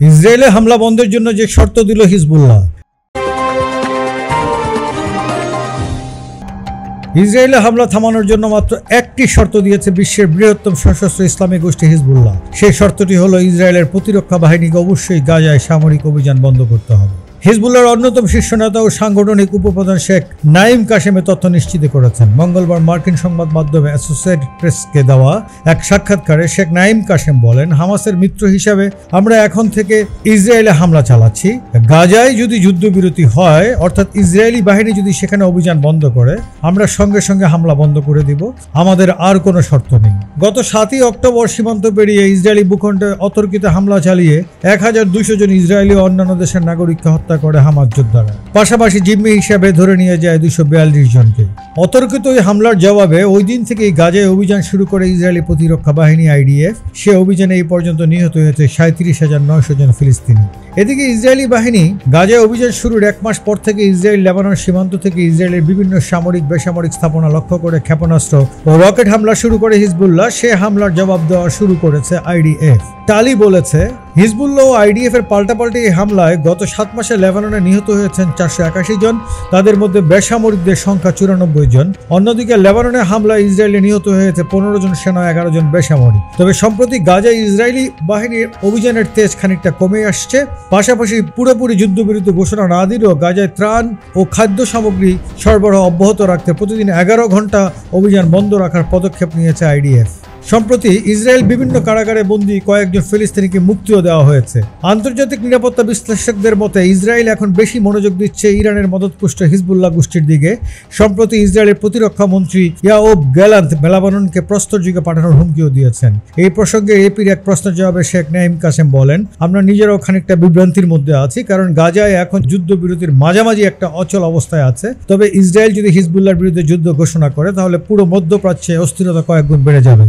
ইসরায়েলে হামলা বন্ধের জন্য যে শর্ত দিল হিজবুল্লাহ। ইসরায়েলে হামলা থামানোর জন্য মাত্র একটি শর্ত দিয়েছে বিশ্বের বৃহত্তম সশস্ত্র ইসলামী গোষ্ঠী হিজবুল্লাহ। সেই শর্তটি হলো ইসরায়েলের প্রতিরক্ষা বাহিনীকে অবশ্যই গাজায় সামরিক অভিযান বন্ধ করতে হবে। হিজবুল্লাহর অন্যতম শীর্ষ নেতা ও সাংগঠনিক উপপ্রধান শেখ নাঈম কাশেম তথ্য নিশ্চিত করেছেন। মঙ্গলবার মার্কিন সংবাদ মাধ্যম অ্যাসোসিয়েটেড প্রেসকে দেওয়া এক সাক্ষাৎকারে শেখ নাঈম কাশেম বলেন, হামাসের মিত্র হিসাবে আমরা এখন থেকে ইসরায়েলে হামলা চালাচ্ছি। গাজায় যদি যুদ্ধবিরতি হয়, অর্থাৎ ইসরায়েলি বাহিনী যদি সেখানে অভিযান বন্ধ করে, আমরা সঙ্গে সঙ্গে হামলা বন্ধ করে দিব। আমাদের আর কোনো শর্ত নেই। গত 7ই অক্টোবর সীমান্ত পেরিয়ে ইসরায়েলি ভূখণ্ডে অতর্কিত হামলা চালিয়ে 1200 জন ইসরায়েলি ও অন্যান্য দেশের নাগরিককে হত্যা করে হামাস যোদ্ধারা। পাশাপাশি জিম্মি হিসাবে ধরে নিয়ে যায় 242 জনকে। অতর্কিত ওই হামলার জবাবে ওই দিন থেকেই গাজায় অভিযান শুরু করে ইসরায়েলি প্রতিরক্ষা বাহিনী আইডিএফ। সে অভিযানে এই পর্যন্ত নিহত হয়েছে 37,900 জন ফিলিস্তিনি। এদিকে ইসরায়েলি বাহিনী গাজায় অভিযান শুরুর 1 মাস পর থেকে ইসরায়েল লেবানন সীমান্ত থেকে ইসরায়েলের বিভিন্ন সামরিক বেসামরিক স্থাপনা লক্ষ্য করে ক্ষেপণাস্ত্র ও রকেট হামলা শুরু করে হিজবুল্লাহ। সে হামলার জবাব দেওয়া শুরু করেছে আইডিএফ। টালি বলেছে, হিজবুল্লাহ ও আইডিএফ এর পাল্টাপাল্টি এই হামলায় গত 7 মাসে লেবাননে নিহত হয়েছেন 481 জন, তাদের মধ্যে বেসামরিকদের সংখ্যা 94 জন। অন্যদিকে লেবাননের হামলায় ইসরায়েলে নিহত হয়েছে 15 জন সেনা, 11 জন বেসামরিক। তবে সম্প্রতি গাজায় ইসরায়েলি বাহিনীর অভিযানের তেজ খানিকটা কমে আসছে। পাশাপাশি পুরোপুরি যুদ্ধবিরতি ঘোষণা না দিলেও গাজায় ত্রাণ ও খাদ্য সামগ্রী সরবরাহ অব্যাহত রাখতে প্রতিদিন 11 ঘন্টা অভিযান বন্ধ রাখার পদক্ষেপ নিয়েছে আইডিএফ। সম্প্রতি ইসরায়েল বিভিন্ন কারাগারে বন্দী কয়েকজন ফিলিস্তিনিকে মুক্তিও দেওয়া হয়েছে। আন্তর্জাতিক নিরাপত্তা বিশ্লেষকদের মতে ইসরায়েল এখন বেশি মনোযোগ দিচ্ছে ইরানের মদতপুষ্ট হিজবুল্লাহ গোষ্ঠীর দিকে। সম্প্রতি ইসরায়েলের প্রতিরক্ষা মন্ত্রী ইয়াওব গ্যালান্ট লেবাননকে প্রস্তরযুগে পাঠানোর হুমকিও দিয়েছেন। এই প্রসঙ্গে এপির এক প্রশ্নের জবাবে শেখ নাঈম কাশেম বলেন, আমরা নিজেরাও খানিকটা বিভ্রান্তির মধ্যে আছি, কারণ গাজায় এখন যুদ্ধবিরতির মাঝামাঝি একটা অচল অবস্থায় আছে। তবে ইসরায়েল যদি হিজবুল্লাহর বিরুদ্ধে যুদ্ধ ঘোষণা করে, তাহলে পুরো মধ্যপ্রাচ্যে অস্থিরতা কয়েক গুণ বেড়ে যাবে।